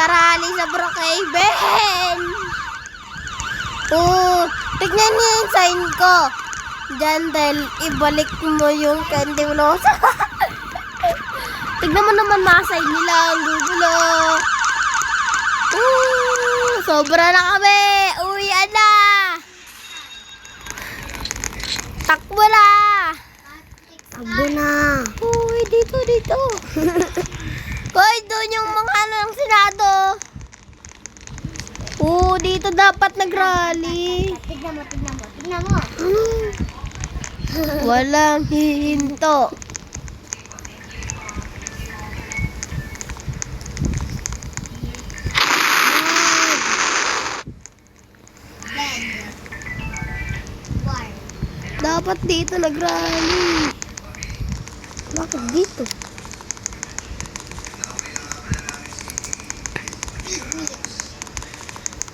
nagrarally sa Brookhaven. Oh, tignan niyo yung sign ko. Diyan dahil ibalik mo yung candy floss. Tignan mo naman mga sign nila. Ang gugulo. Sobra na kami. Uwian na. Takbo na. Takbo na. Uy, dito. Hoy, doon yung mga ano ng Senado. Dito dapat nag-rally. Tignan mo. Walang hihinto. Dapat dito nag-rally. Bakit dito?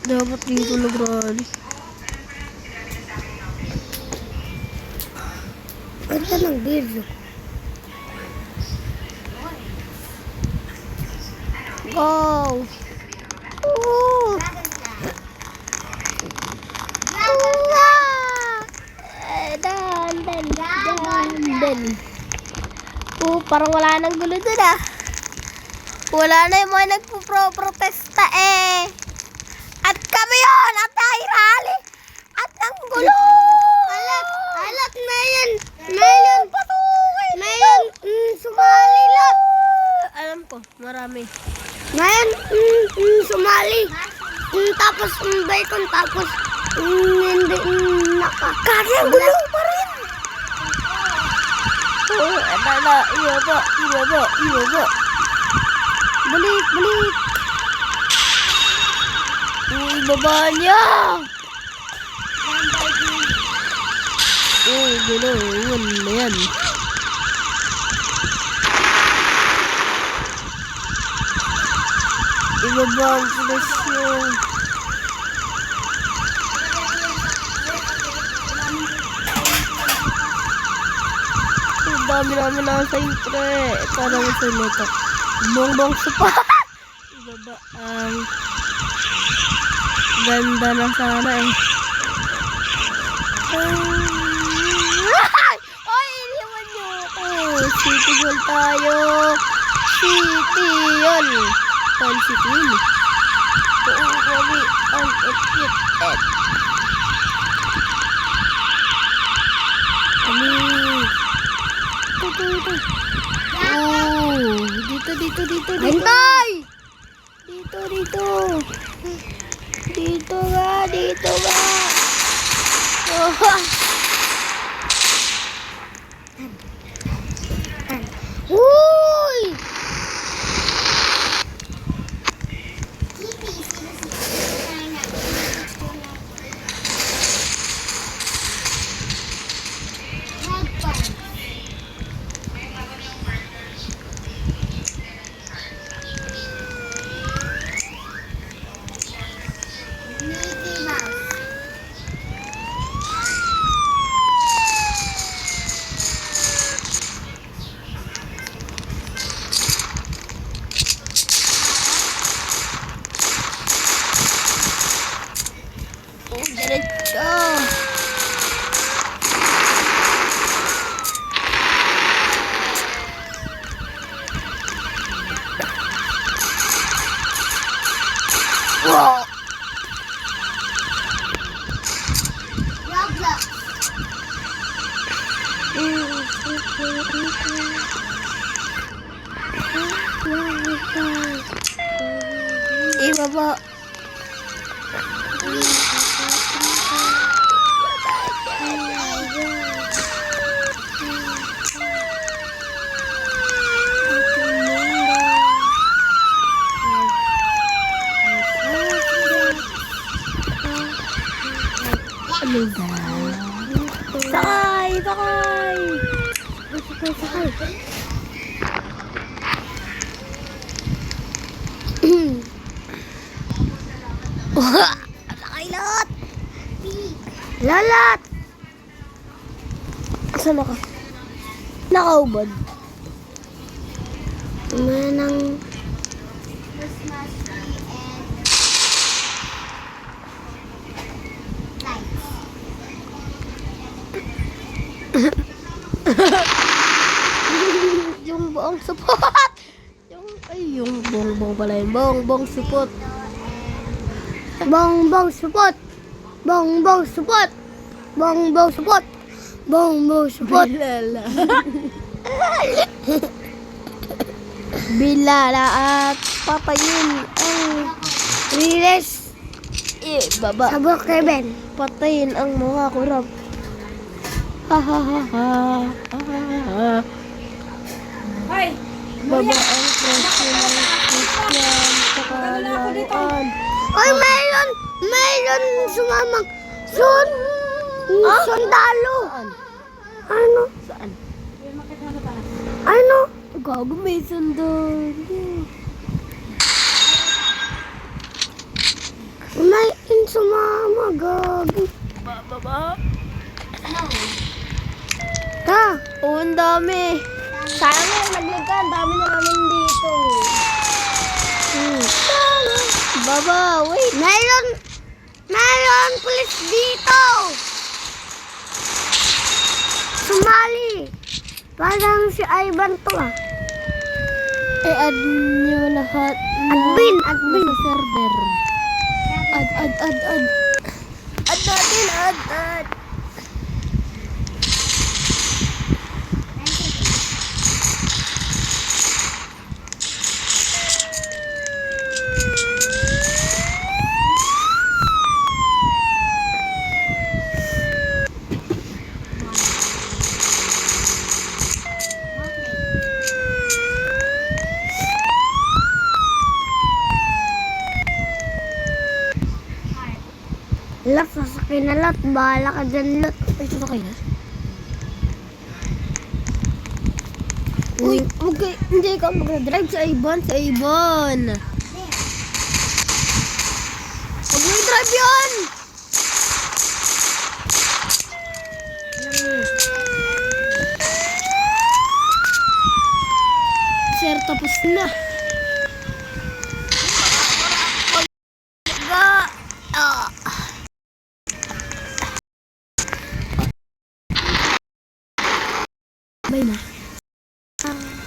Dapat dito nag-rally. Ganda ng video. Go! Parang wala nang gulo dun ah. Wala na yung mga nagpo-protesta eh. At kami yun! At tayo rally! At ang gulo! Alat na yan! Ngayon, sumali lang! Alam ko, marami. Ngayon, sumali. Tapos, bacon, tapos, hindi, Kasi ang gulo pa rin! Ibaba. Balik. Ibaba niya! Gulo. Yun na yan. Ibaba ang presyon. Dami namin nasa intre. Parang sa nito. Bongbong supa. Ibaba ang ganda na sana eh. Ay, iniwan niyo ako. City Hall tayo. City Hall. Saan City Hall? Kami unequipped. Dito. Hintay! Dito ba? Uy! Diretso. Wow. Ibaba. Ano ba? Sakay! Sakay lahat! Lalat! Saan ka? Nakaubad. Manang Yung buong supot. Yung bongbong pala yun. Bongbong supot. Bongbong supot. Bongbong supot. Bongbong supot. Bongbong supot. Bilala. Bilala at patayin ang Riles. baba. Sabok Kevin. Patayin ang mga kurap. Ha ha ha ha. Hoy! Baba ang presyo ng Christian sa kalaruan. Ay, mayroon sumamang sundalo. Ano? Saan? Ano? Gago may sundalo. May sumama, gagi. Baba. Ta. Oo, ang dami. Sayang nga, naglag ka. Ang dami na namin dito. Baba, wait. Mayroon pulis dito. Sumali. Parang si Ivan to ah. I-add nyo lahat na Admin. sa server. Add. Add natin, add. Lot, sasakay na lot. Bahala ka dyan, lot. Ay, sasakay na? Uy, okay. Hindi ka mag-drive sa Ibon. Huwag mo i-drive yun! Sir, tapos na. Bye na.